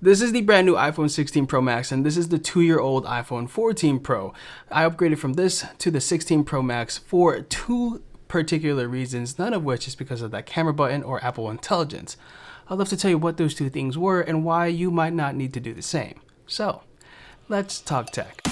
This is the brand new iPhone 16 Pro Max, and this is the 2-year-old iPhone 14 Pro. I upgraded from this to the 16 Pro Max for two particular reasons, none of which is because of that camera button or Apple Intelligence. I'd love to tell you what those two things were and why you might not need to do the same. So, let's talk tech.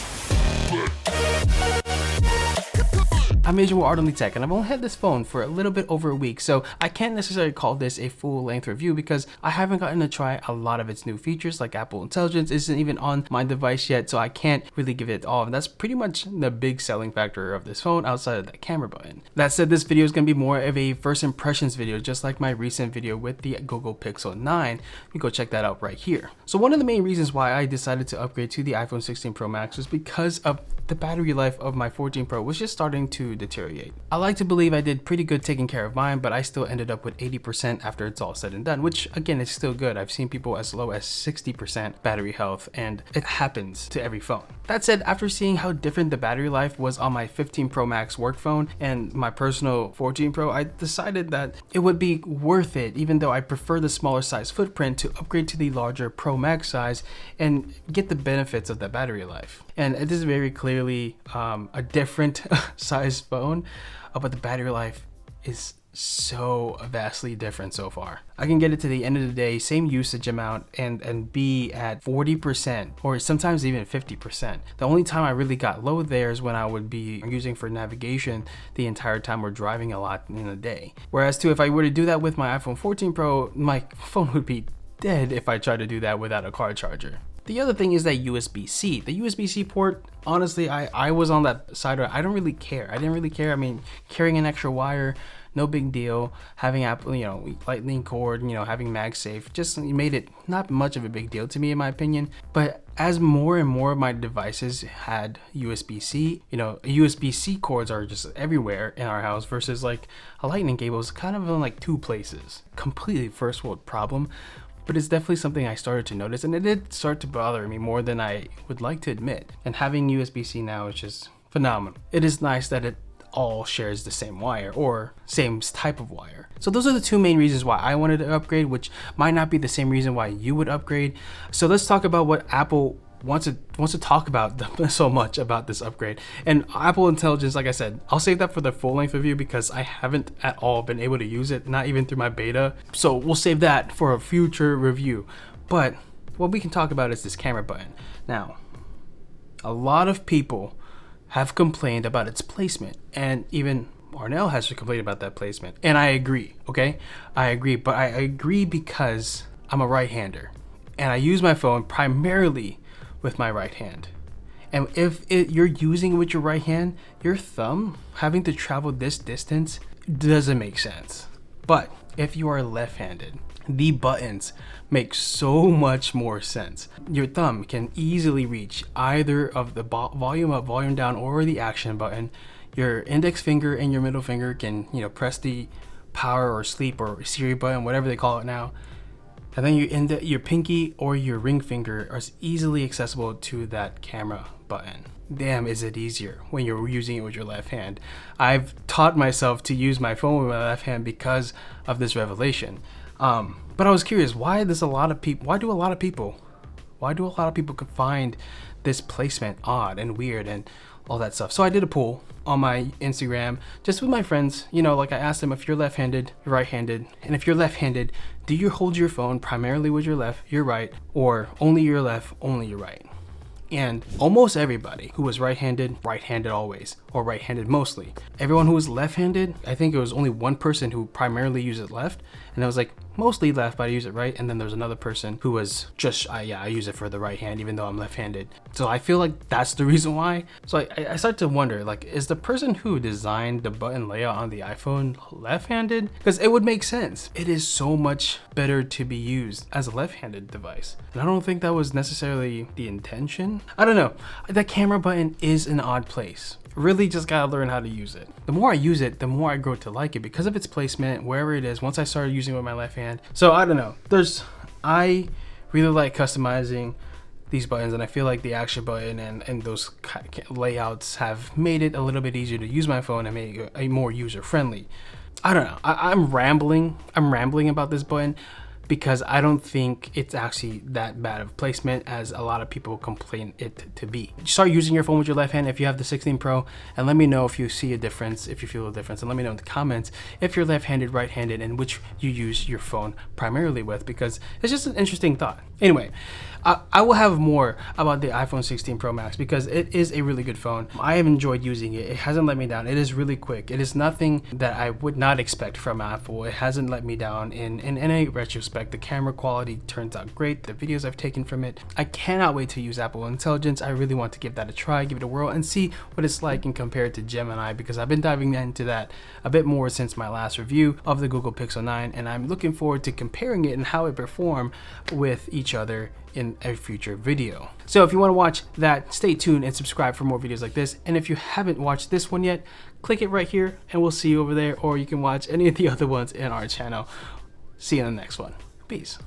I'm Adrienne with Ardently Tech, and I've only had this phone for a little bit over a week, so I can't necessarily call this a full-length review because I haven't gotten to try a lot of its new features, like Apple Intelligence isn't even on my device yet, so I can't really give it all, and that's pretty much the big selling factor of this phone outside of that camera button. That said, this video is going to be more of a first impressions video, just like my recent video with the Google Pixel 9. You can go check that out right here. So one of the main reasons why I decided to upgrade to the iPhone 16 Pro Max was because of the battery life of my 14 Pro was just starting to deteriorate. I like to believe I did pretty good taking care of mine, but I still ended up with 80% after it's all said and done, which again is still good. I've seen people as low as 60% battery health, and it happens to every phone. That said, after seeing how different the battery life was on my 15 Pro Max work phone and my personal 14 Pro, I decided that it would be worth it, even though I prefer the smaller size footprint, to upgrade to the larger Pro Max size and get the benefits of that battery life. And it is very clearly a different size phone, but the battery life is so vastly different so far. I can get it to the end of the day, same usage amount, and be at 40% or sometimes even 50%. The only time I really got low there is when I would be using for navigation the entire time we're driving a lot in a day. Whereas too, if I were to do that with my iPhone 14 Pro, my phone would be dead if I tried to do that without a car charger. The other thing is that USB-C. The USB-C port, honestly, I was on that side where I don't really care. I didn't really care. I mean, carrying an extra wire, no big deal. Having Apple, Lightning cord, having MagSafe, just made it not much of a big deal to me in my opinion. But as more and more of my devices had USB-C, USB-C cords are just everywhere in our house versus like a Lightning cable is kind of in like two places. Completely first world problem. But it's definitely something I started to notice, and it did start to bother me more than I would like to admit. And having USB-C now is just phenomenal. It is nice that it all shares the same wire or same type of wire. So those are the two main reasons why I wanted to upgrade, which might not be the same reason why you would upgrade. So let's talk about what Apple wants to talk about so much about this upgrade. And Apple Intelligence, like I said, I'll save that for the full length review because I haven't at all been able to use it, not even through my beta. So we'll save that for a future review. But what we can talk about is this camera button. Now, a lot of people have complained about its placement, and even Arnell has complained about that placement. And I agree, okay? I agree, but I agree because I'm a right-hander and I use my phone primarily with my right hand. And if you're using it with your right hand, your thumb having to travel this distance doesn't make sense. But if you are left-handed, the buttons make so much more sense. Your thumb can easily reach either of the volume up, volume down, or the action button. Your index finger and your middle finger can, press the power or sleep or Siri button, whatever they call it now. And then your pinky or your ring finger are easily accessible to that camera button. Damn, is it easier when you're using it with your left hand. I've taught myself to use my phone with my left hand because of this revelation. But I was curious, why do a lot of people find this placement odd and weird and all that stuff? So I did a poll on my Instagram just with my friends. I asked them, if you're left-handed, you're right-handed, and if you're left-handed, do you hold your phone primarily with your left, your right, or only your left, only your right? And almost everybody who was right-handed always, or right-handed mostly. Everyone who was left-handed, I think it was only one person who primarily used it left, and I was like, mostly left, but I use it right. And then there's another person who was just, I use it for the right hand, even though I'm left-handed. So I feel like that's the reason why. So I start to wonder, is the person who designed the button layout on the iPhone left-handed? Because it would make sense. It is so much better to be used as a left-handed device. And I don't think that was necessarily the intention. I don't know. That camera button is an odd place. Really just gotta learn how to use it. The more I use it, the more I grow to like it because of its placement, wherever it is, once I started using it with my left hand. So I don't know. I really like customizing these buttons, and I feel like the action button and those layouts have made it a little bit easier to use my phone and make it more user friendly. I don't know. I'm rambling about this button. because I don't think it's actually that bad of placement as a lot of people complain it to be. Start using your phone with your left hand if you have the 16 Pro, and let me know if you see a difference, if you feel a difference, and let me know in the comments if you're left-handed, right-handed, and which you use your phone primarily with, because it's just an interesting thought. Anyway, I will have more about the iPhone 16 Pro Max because it is a really good phone. I have enjoyed using it. It hasn't let me down. It is really quick. It is nothing that I would not expect from Apple. It hasn't let me down in any retrospect. The camera quality turns out great. The videos I've taken from it. I cannot wait to use Apple Intelligence. I really want to give that a try, give it a whirl, and see what it's like and compare it to Gemini, because I've been diving into that a bit more since my last review of the Google Pixel 9, and I'm looking forward to comparing it and how it perform with each other in a future video. So if you want to watch that, stay tuned and subscribe for more videos like this. And if you haven't watched this one yet, click it right here and we'll see you over there, or you can watch any of the other ones in our channel. See you in the next one. Peace.